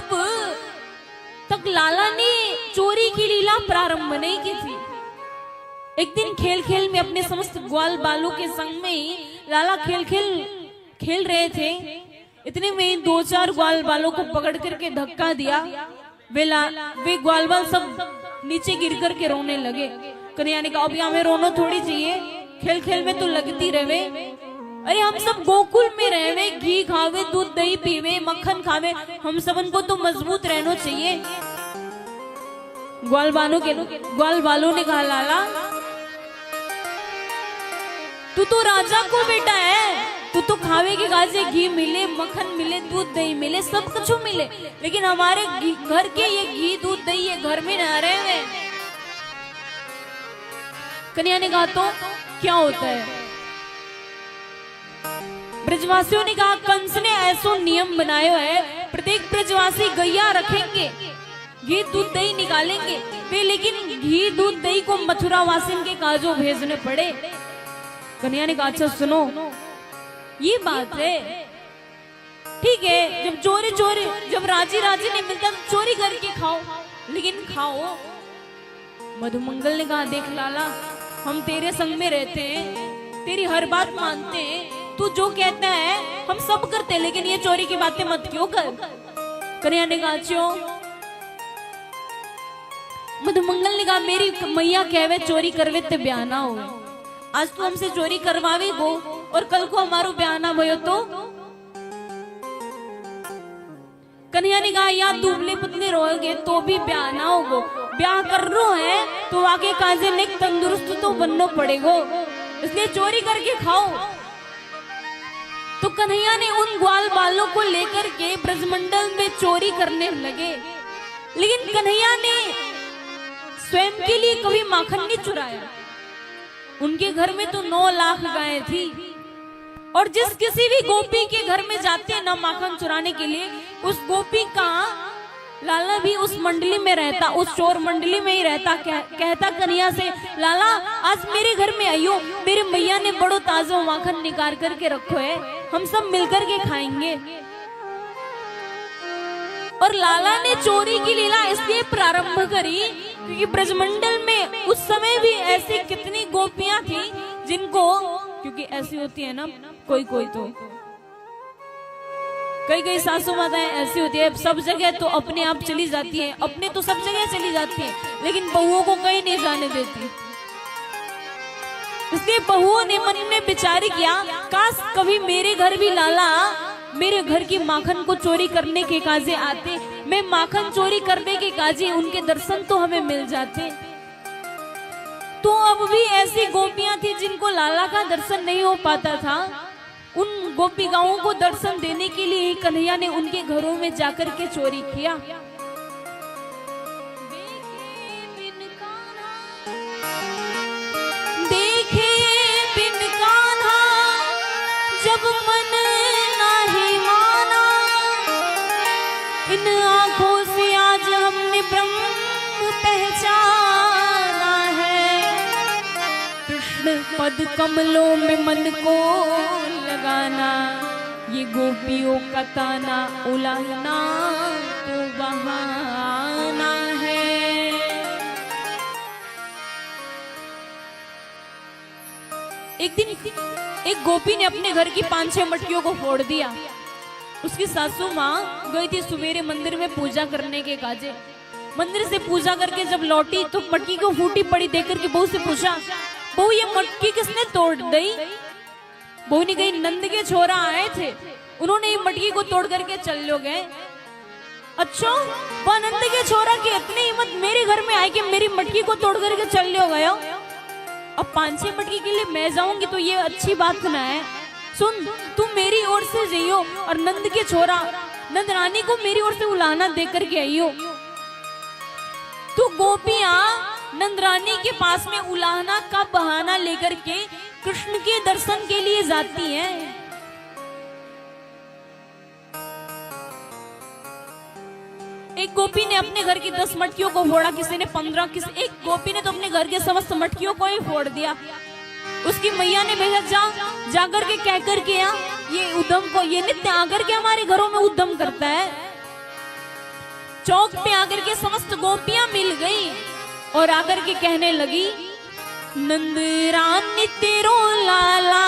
तब तक लाला ने चोरी की लीला प्रारंभ नहीं की थी। एक दिन खेल खेल में अपने समस्त ग्वाल बालों के संग में ही लाला खेल रहे थे। इतने में 2-4 ग्वाल बालों को पकड़ करके धक्का दिया। वे ग्वाल बाल सब नीचे गिर करके रोने लगे। कन्हैया ने कहा अब यहाँ में रोना थोड़ी चाहिए, खेल खेल में तो लगती रहे। अरे हम सब गोकुल में रहे, घी खावे, दूध दही पीवे, मक्खन खावे, हम सबन को तो मजबूत रहना चाहिए। ग्वाल बालों ने कहा लाला तू तो राजा को बेटा है, तू तो खावे के गाजे घी मिले, मक्खन मिले, दूध दही मिले, सब कुछ मिले, लेकिन हमारे घर के ये घी दूध दही ये घर में न रहे हुए। कन्हैया ने कहा तो क्या होता है? ब्रजवासियों ने कहा कंस ने ऐसा नियम बनाया है, प्रत्येक ब्रजवासी गैया रखेंगे, घी दूध दही निकालेंगे वे, लेकिन घी दूध दही को मथुरा वासिन के काजों भेजने पड़े। कन्हैया ने कहा अच्छा सुनो, ये बात है, ठीक है, जब चोरी जब राजी नहीं मिलता तो चोरी करके खाओ, लेकिन खाओ। मधुमंगल ने कहा देख लाला हम तेरे संग में रहते हैं, तेरी हर बात मानते हैं, तू जो कहता है हम सब करते हैं, लेकिन ये चोरी की बातें मत क्यों कर। कन्हैया ने कहा क्यों? मधुमंगल ने कहा मेरी मैया कहवे चोरी करवे ते ब्याह ना हो। आज तू हमसे चोरी करवावे गो और कल को हमारो ब्याह ना भयो तो? कन्हैया ने कहा या दुबले पतले रहोगे तो भी ब्याह ना होगो, ब्याह कर रो है तो आगे काजे नेक तंदुरुस्त तो बनना पड़ेगो, इसलिए चोरी करके खाओ। तो कन्हैया ने उन ग्वाल बालों को लेकर के ब्रजमंडल में चोरी करने लगे, लेकिन कन्हैया ने स्वयं के लिए कभी माखन नहीं चुराया। उनके घर में तो 9 लाख गायें थी, और जिस किसी भी गोपी के घर में जाते हैं ना माखन चुराने के लिए, उस गोपी का लाला भी उस मंडली में रहता, उस चोर मंडली में ही रहता। कहता कन्हैया से लाला आज मेरे घर में आइयो, मेरे मैया ने बड़ो ताजा माखन निकाल करके रखो है, हम सब मिलकर के खाएंगे। और लाला ने चोरी की लीला इसलिए प्रारंभ करी क्योंकि ब्रजमंडल में उस समय भी ऐसी कितनी गोपियां थी जिनको, क्योंकि ऐसी होती है ना कोई तो कई सासू माताएं ऐसी होती है, सब जगह तो अपने आप चली जाती है, अपने तो सब जगह चली जाती है, लेकिन बहुओं को कहीं नहीं जाने देती। इसलिए बहुओं ने मन में विचार किया काश कभी मेरे घर भी लाला मेरे घर की माखन को चोरी करने के काजे आते, मैं माखन चोरी करने के काजे उनके दर्शन तो हमें मिल जाते। तो अब भी ऐसी गोपियां थी जिनको लाला का दर्शन नहीं हो पाता था, उन गोपिकाओं को दर्शन देने के लिए ही कन्हैया ने उनके घरों में जाकर के चोरी किया। देखे बिन कान्हा जब मन नहीं माना, इन आंखों से आज हमने ब्रह्म पहचाना है, कृष्ण पद कमलों में मन को लगाना, ये गोपियों का ताना उलाहना तो बहाना है। एक दिन एक गोपी ने अपने घर की 5-6 मटकियों को फोड़ दिया। उसकी सासू माँ गई थी सवेरे मंदिर में पूजा करने के काजे। मंदिर से पूजा करके जब लौटी तो मटकी को फूटी पड़ी देखकर के बहू से पूछा, बहू ये मटकी किसने तोड़ दी? बहू ने कही नंद के छोरा आए थे, उन्होंने ये मटकी को तोड़ करके चल गए। अच्छा वह नंद के छोरा की इतनी हिम्मत मेरे घर में आई कि मेरी मटकी को तोड़ करके चल गए। अब 5-6 मटकी के लिए मैं जाऊंगी तो ये अच्छी बात ना है। सुन तू मेरी ओर से जाइयो और नंद के छोरा नंद रानी को मेरी ओर से उलाहना देकर के आइयो। तो गोपियां नंद रानी के पास में उलाहना का बहाना लेकर के कृष्ण के दर्शन के लिए जाती हैं। एक गोपी ने अपने घर की 10 मटकियों को फोड़ा, किसी ने 15, एक गोपी ने तो अपने घर के समस्त मटकियों को ही फोड़ दिया। उसकी मैया ने भेजा जाकर के कह करके ये उद्यम को ये नित्य आकर के हमारे घरों में उद्यम करता है। चौक पे आकर के समस्त गोपियां मिल गई और आकर के कहने लगी, नंद रानी तेरो लाला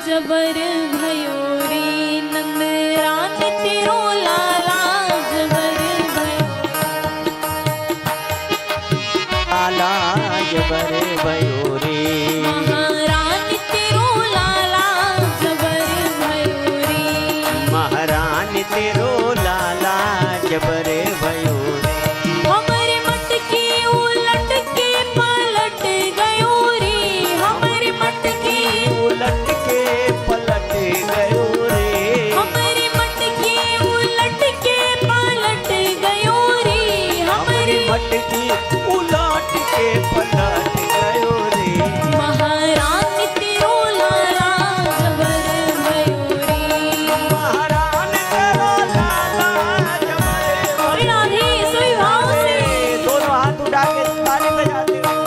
जबर भयो रे, नंद रानी तेरो लाला जबर भयो, लाला जबर भयो रे, महारानी तेरो लाला जबर भयो रे, महारानी तेरो लाला जबर भयो रे, हमारे मटकी उलट के पलट गयो रे, हमारे मटकी उलट के पलट गयो रे, हमारी मटकी उलट के पलट गयो रे, हमारी मटकी उलट के पलट गयो रे, महारानी तेरो लाला जबर भयो रे, महारानी तेरो लाला जबर भयो रे। राधे सोई भाव से दोनों हाथ उठा के ताली बजाते हुए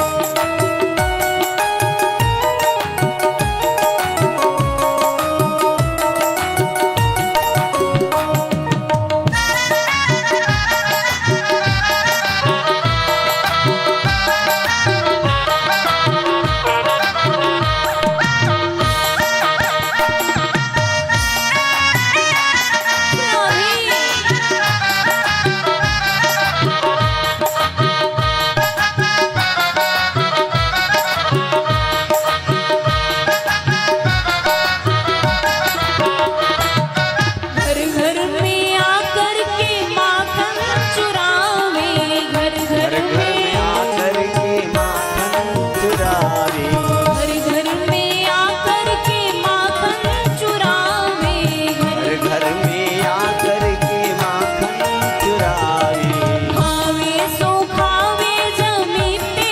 घर घर में आकर के माखन चुरावे, घर घर में आकर के माखन चुरावे, घर घर में आकर के माखन चुरावे, घर घर में आकर के माखन चुरावे, खावे सो खावे जमी पे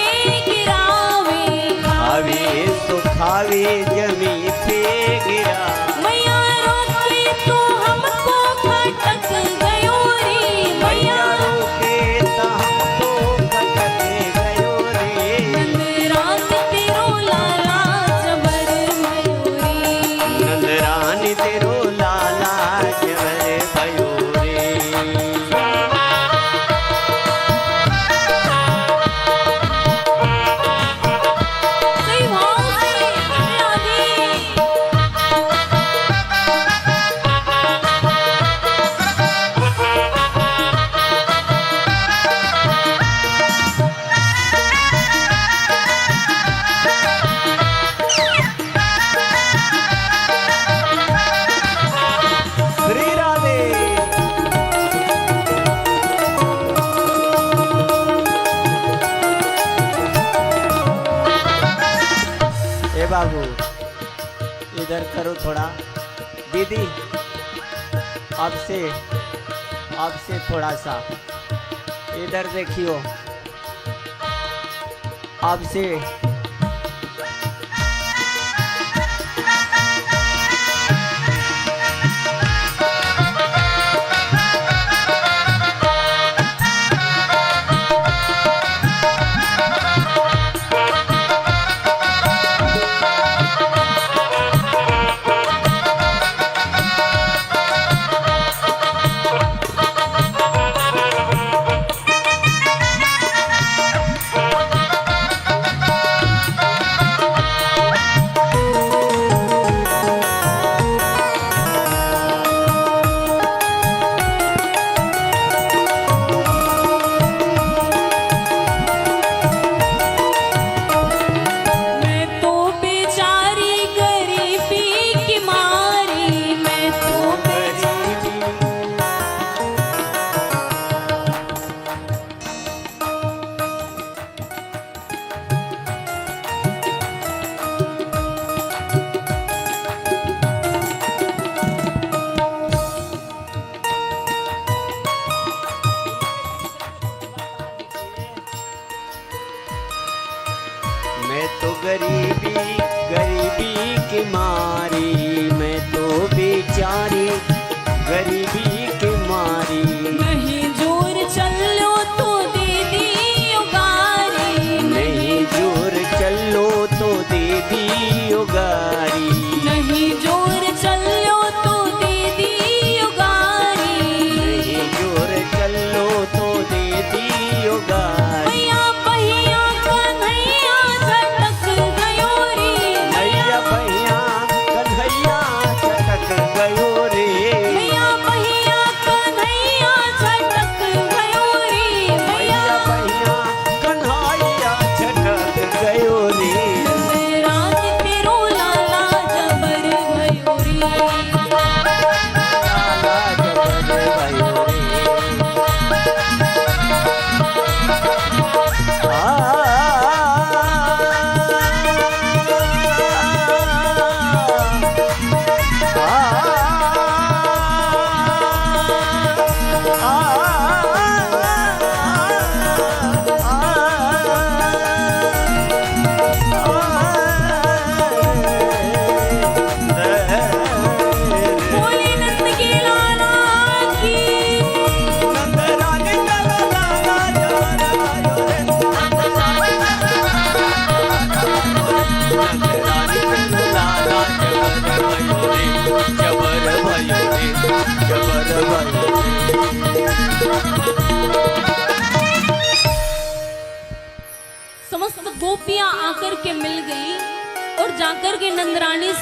गिरावे, खावे तो खावे जमी पे गिरा, मैया रोके तो हमको खटक गयो रे, मैया रोके तो हमको खटक गयो रे, नंद रात तेरो लाला जबर भयो रे, नंद रानी तेरो लाला जबर भयो रे, सही भाव से राधे श्री राधे। ए बाबू इधर करो थोड़ा, दीदी अब से थोड़ा सा इधर देखियो, अब से गोपियां आकर के मिल गई और जाकर के नंदरानी